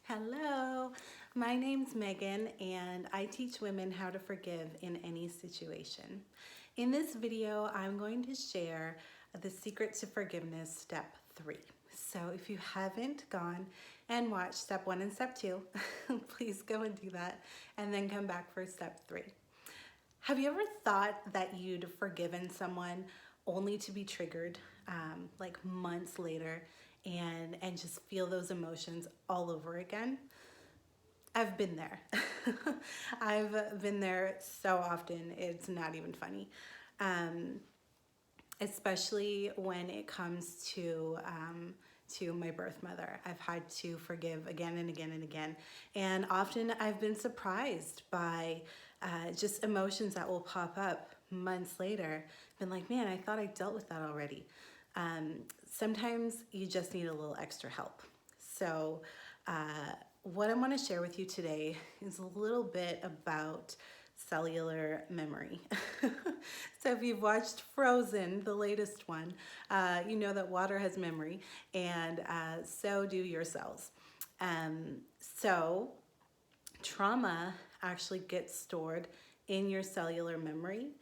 Hello, my name's Megan and I teach women how to forgive in any situation. In this video, I'm going to share the secret to forgiveness step 3. So if you haven't gone and watched step 1 and step 2, please go and do that and then come back for step 3. Have you ever thought that you'd forgiven someone only to be triggered like months later and just feel those emotions all over again? I've been there. I've been there so often, it's not even funny. Um, Especially when it comes to my birth mother. I've had to forgive again and again and again. And often I've been surprised by just emotions that will pop up months later. Been like, man, I thought I dealt with that already. Sometimes you just need a little extra help. So what I want to share with you today is a little bit about cellular memory. So if you've watched Frozen, the latest one, you know that water has memory, and so do your cells. So trauma actually gets stored in your cellular memory,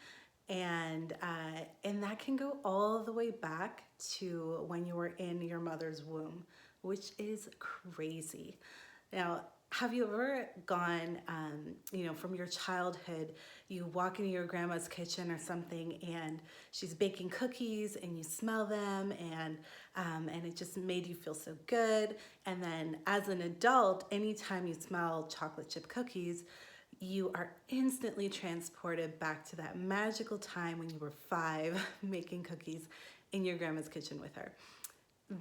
and that can go all the way back to when you were in your mother's womb, which is crazy. Now, have you ever gone, from your childhood, you walk into your grandma's kitchen or something and she's baking cookies and you smell them and it just made you feel so good. And then as an adult, anytime you smell chocolate chip cookies, you are instantly transported back to that magical time when you were 5 making cookies in your grandma's kitchen with her.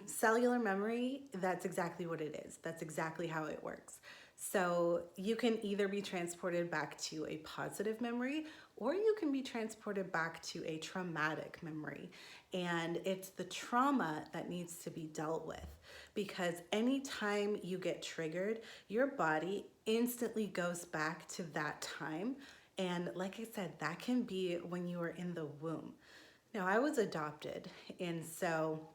Cellular memory, that's exactly what it is. That's exactly how it works. So you can either be transported back to a positive memory or you can be transported back to a traumatic memory. And it's the trauma that needs to be dealt with, because anytime you get triggered, your body instantly goes back to that time. And like I said, that can be when you were in the womb. Now, I was adopted, and so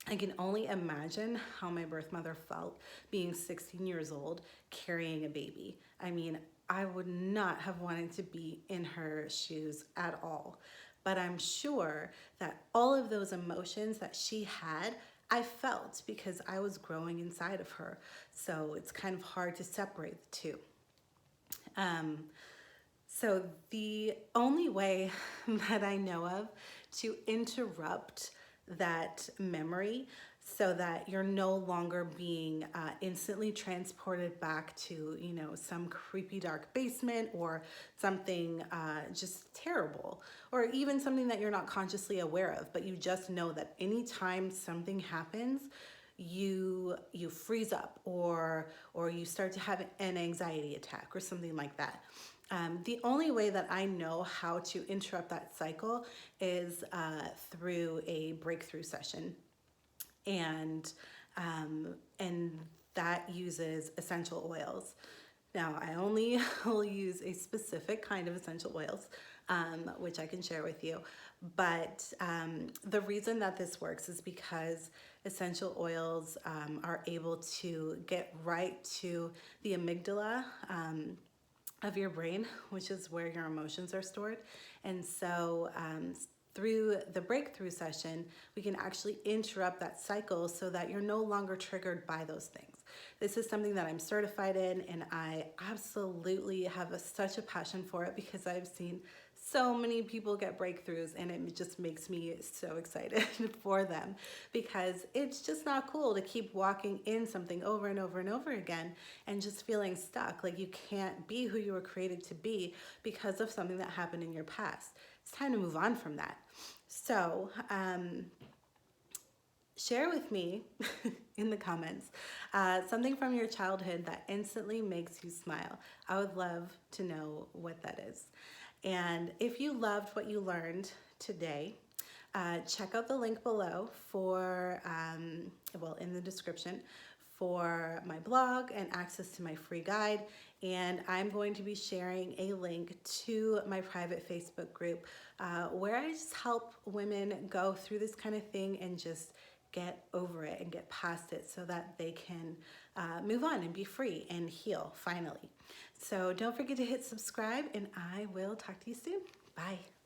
I can only imagine how my birth mother felt being 16 years old carrying a baby. I mean, I would not have wanted to be in her shoes at all. But I'm sure that all of those emotions that she had, I felt because I was growing inside of her. So it's kind of hard to separate the two. Um, so the only way that I know of to interrupt that memory so that you're no longer being instantly transported back to, some creepy dark basement or something just terrible, or even something that you're not consciously aware of, but you just know that anytime something happens, you freeze up or you start to have an anxiety attack or something like that. The only way that I know how to interrupt that cycle is through a breakthrough session, and and that uses essential oils. Now, I only will use a specific kind of essential oils, which I can share with you. But the reason that this works is because essential oils are able to get right to the amygdala of your brain, which is where your emotions are stored. And so through the breakthrough session, we can actually interrupt that cycle so that you're no longer triggered by those things. This is something that I'm certified in, and I absolutely have such a passion for it because I've seen so many people get breakthroughs, and it just makes me so excited for them, because it's just not cool to keep walking in something over and over and over again and just feeling stuck, like you can't be who you were created to be because of something that happened in your past. It's time to move on from that. So share with me in the comments something from your childhood that instantly makes you smile. I would love to know what that is. And if you loved what you learned today, check out the link below for, in the description, for my blog and access to my free guide. And I'm going to be sharing a link to my private Facebook group where I just help women go through this kind of thing and just get over it and get past it so that they can move on and be free and heal finally. So don't forget to hit subscribe, and I will talk to you soon. Bye.